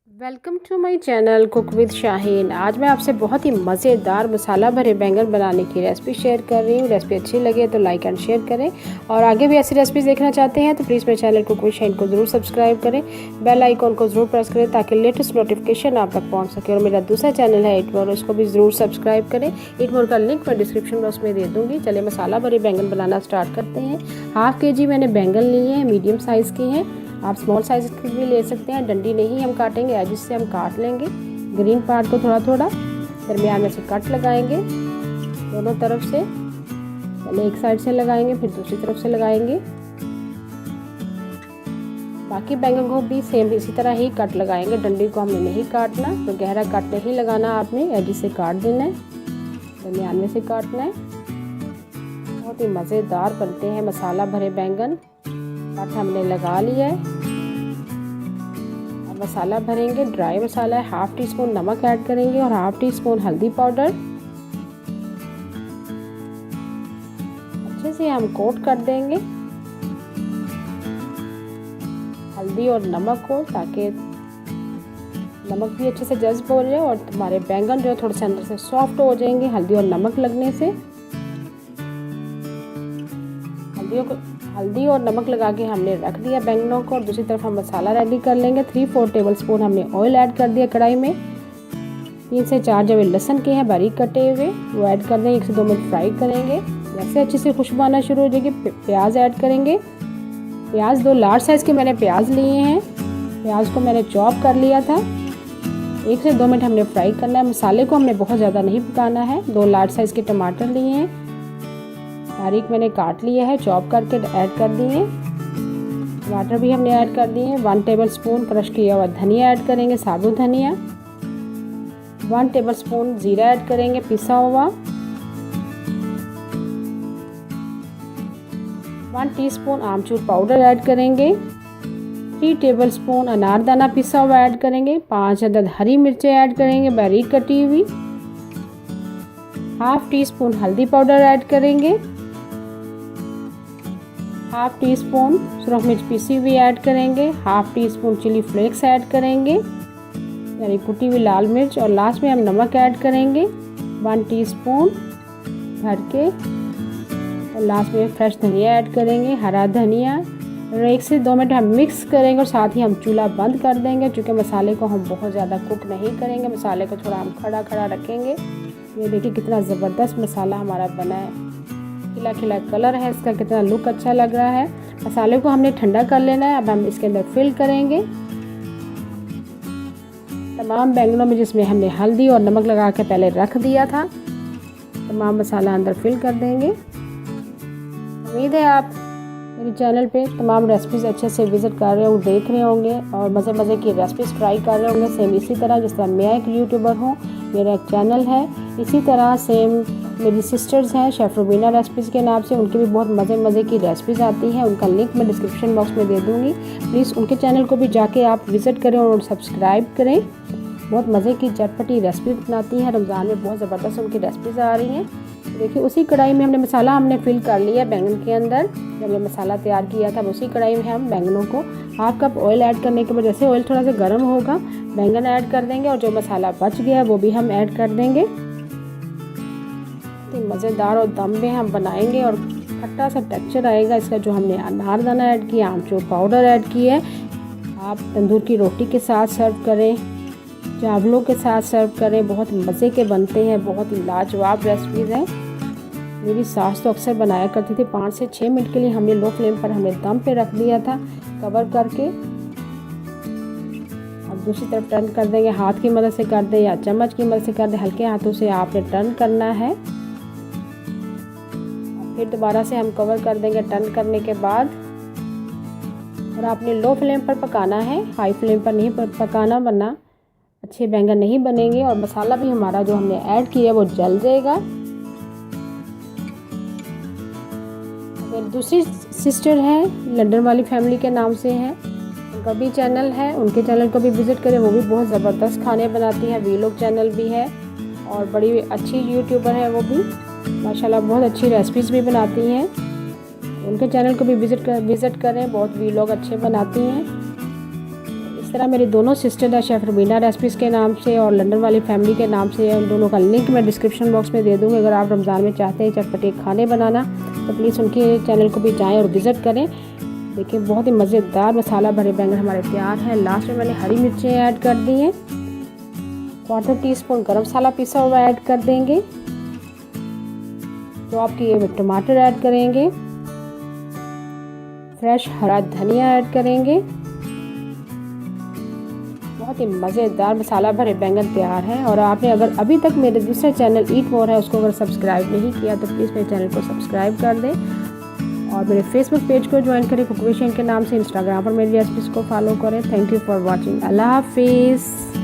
Welcome to my channel cook with Shaheen. आज मैं आपसे बहुत ही मज़ेदार मसाला भरे बैंगन बनाने की रेसिपी शेयर कर रही हूँ। रेसिपी अच्छी लगे तो लाइक एंड शेयर करें और आगे भी ऐसी रेसिपीज़ देखना चाहते हैं तो प्लीज़ मेरे चैनल कुक विद शाहीन को ज़रूर सब्सक्राइब करें, बेल आइकॉन को ज़रूर प्रेस करें ताकि लेटेस्ट नोटिफिकेशन आप तक पहुँच सके। और मेरा दूसरा चैनल है ईट मोर, उसको भी ज़रूर सब्सक्राइब करें। ईट मोर का लिंक मैं डिस्क्रिप्शन बॉक्स में दे दूँगी। चलिए मसाला भरे बैंगन बनाना स्टार्ट करते हैं। हाफ़ KG मैंने बैंगन लिए हैं, मीडियम साइज़ के हैं। आप स्मॉल साइज़ की भी ले सकते हैं। डंडी नहीं हम काटेंगे, एजिस से हम काट लेंगे। ग्रीन पार्ट को थोड़ा थोड़ा दरमियान में से कट लगाएंगे दोनों तरफ से। पहले एक साइड से लगाएंगे, फिर दूसरी तरफ से लगाएंगे। बाकी बैंगन को भी सेम इसी तरह ही कट लगाएंगे। डंडी को हमने नहीं काटना, तो गहरा कट नहीं लगाना, आपने एजिस से काट देना है, दरमियान में से काटना है। बहुत ही मज़ेदार बनते हैं मसाला भरे बैंगन। कट हमने लगा लिया है। अब मसाला भरेंगे। ड्राई मसाला है, हाफ़ टी स्पून नमक ऐड करेंगे और हाफ़ टी स्पून हल्दी पाउडर। अच्छे से हम कोट कर देंगे हल्दी और नमक को, ताकि नमक भी अच्छे से जज्ब हो जाए और हमारे बैंगन जो है थोड़े से अंदर से सॉफ्ट हो जाएंगे हल्दी और नमक लगने से। हल्दी और नमक लगा के हमने रख दिया बैंगनों को। और दूसरी तरफ हम मसाला रेडी कर लेंगे। 3-4 टेबलस्पून हमने ऑयल ऐड कर दिया कढ़ाई में। 3 से 4 जवे लहसुन के हैं बारीक कटे हुए, वो ऐड कर देंगे। 1 से 2 मिनट फ्राई करेंगे। जैसे अच्छे से खुशबू आना शुरू हो जाएगी प्याज ऐड करेंगे। प्याज 2 लार्ज साइज़ के मैंने प्याज लिए हैं। प्याज को मैंने चॉप कर लिया था। 1 से 2 मिनट हमने फ्राई करना है। मसाले को हमने बहुत ज़्यादा नहीं पकाना है। 2 लार्ज साइज़ के टमाटर लिए हैं, बारीक मैंने काट लिया है, चॉप करके ऐड कर दिए। टमाटर भी हमने ऐड कर दिए। 1 टेबलस्पून क्रश किया हुआ धनिया ऐड करेंगे, साबुत धनिया। 1 टेबलस्पून जीरा ऐड करेंगे पिसा हुआ। 1 टीस्पून आमचूर पाउडर ऐड करेंगे। 3 टेबलस्पून अनारदाना पिसा हुआ ऐड करेंगे। 5 अदद हरी मिर्चें ऐड करेंगे बारीक कटी हुई। हाफ़ टी स्पून हल्दी पाउडर ऐड करेंगे। हाफ़ टी स्पून सुरख मिर्च पीसी हुई ऐड करेंगे। Half teaspoon chilli flakes add करेंगे, यानी कुटी हुई लाल मिर्च। और लास्ट में हम नमक ऐड करेंगे 1 टीस्पून भर के। और लास्ट में फ्रेश धनिया ऐड करेंगे, हरा धनिया। और 1 से 2 मिनट हम मिक्स करेंगे और साथ ही हम चूल्हा बंद कर देंगे, क्योंकि मसाले को हम बहुत ज़्यादा कुक नहीं करेंगे। मसाले को थोड़ा हम खड़ा खड़ा रखेंगे। ये देखिए कितना ज़बरदस्त मसाला हमारा बना है। खिला खिला कलर है इसका, कितना लुक अच्छा लग रहा है। मसाले को हमने ठंडा कर लेना है। अब हम इसके अंदर फिल करेंगे तमाम बैंगनों में, जिसमें हमने हल्दी और नमक लगा के पहले रख दिया था। तमाम मसाला अंदर फिल कर देंगे। उम्मीद है आप मेरे चैनल पे तमाम रेसिपीज़ अच्छे से विज़िट कर रहे होंगे, देख रहे होंगे और मज़े मज़े की रेसिपीज़ ट्राई कर रहे होंगे। सेम इसी तरह जिस तरह मैं एक यूट्यूबर हूँ, मेरा एक चैनल है, इसी तरह सेम मेरी सिस्टर्स हैं शेफ़ रुबीना रेसिपीज़ के नाम से। उनकी भी बहुत मज़े की रेसिपीज़ आती हैं। उनका लिंक मैं डिस्क्रिप्शन बॉक्स में दे दूँगी। प्लीज़ उनके चैनल को भी जाके आप विज़िट करें और सब्सक्राइब करें। बहुत मज़े की चटपटी रेसिपी बनाती हैं। रमज़ान में बहुत ज़बरदस्त उनकी रेसिपीज़ आ रही हैं। देखिए उसी कढ़ाई में हमने मसाला हमने फिल कर लिया बैंगन के अंदर। जब हमने मसाला तैयार किया था उसी कढ़ाई में हम बैंगनों को हाफ़ कप ऑयल ऐड करने के बाद, जैसे ऑयल थोड़ा सा गर्म होगा, बैंगन ऐड कर देंगे और जो मसाला बच गया है वो भी हम ऐड कर देंगे। मज़ेदार और दम में हम बनाएंगे और खट्टा सा टेक्सचर आएगा इसका। जो हमने अनारदाना ऐड किया, आमचूर पाउडर ऐड किया है। आप तंदूर की रोटी के साथ सर्व करें, चावलों के साथ सर्व करें, बहुत मज़े के बनते हैं। बहुत ही लाजवाब रेसिपीज़ हैं। मेरी सास तो अक्सर बनाया करती थी। 5 से 6 मिनट के लिए हमने लो फ्लेम पर हमने दम पे रख दिया था कवर करके। अब दूसरी तरफ टर्न कर देंगे, हाथ की मदद से कर दें या चम्मच की मदद से कर दें। हल्के हाथों से आपने टर्न करना है। फिर दोबारा से हम कवर कर देंगे टर्न करने के बाद। और आपने लो फ्लेम पर पकाना है, हाई फ्लेम पर नहीं पकाना, वरना अच्छे बैंगन नहीं बनेंगे और मसाला भी हमारा जो हमने ऐड किया वो जल जाएगा। मेरी दूसरी सिस्टर है, लंदन वाली फैमिली के नाम से है, उनका भी चैनल है। उनके चैनल को भी विज़िट करें, वो भी बहुत ज़बरदस्त खाने बनाती है। वीलॉग चैनल भी है और बड़ी अच्छी यूट्यूबर है वो भी, माशाल्लाह बहुत अच्छी रेसिपीज़ भी बनाती हैं। उनके चैनल को भी विज़िट करें, बहुत वीलॉग अच्छे बनाती हैं। इस तरह मेरी दोनों सिस्टर है शेफ़ रुबीना रेसिपीज़ के नाम से और लंदन वाली फैमिली के नाम से, उन दोनों का लिंक मैं डिस्क्रिप्शन बॉक्स में दे दूँगी। अगर आप रमज़ान में चाहते हैं चटपटे खाने बनाना तो प्लीज़ उनके चैनल को भी जाएँ और विज़िट करें। देखिए बहुत ही मज़ेदार मसाला भरे बैंगन हमारे तैयार हैं। लास्ट में मैंने हरी मिर्चें ऐड कर दी हैं। 1/4 टीस्पून गरम मसाला पिसा हुआ ऐड कर देंगे। चॉप किए हुए टमाटर ऐड करेंगे। फ्रेश हरा धनिया ऐड करेंगे। बहुत ही मज़ेदार मसाला भरे बैंगन तैयार है। और आपने अगर अभी तक मेरे दूसरे चैनल ईट मोर है उसको अगर सब्सक्राइब नहीं किया तो प्लीज़ मेरे चैनल को सब्सक्राइब कर दें और मेरे फेसबुक पेज को ज्वाइन करें कुक विद शैन के नाम से। इंस्टाग्राम पर मेरी रेसिपीज़ को फॉलो करें। Thank you for watching. अल्लाह हाफिज़।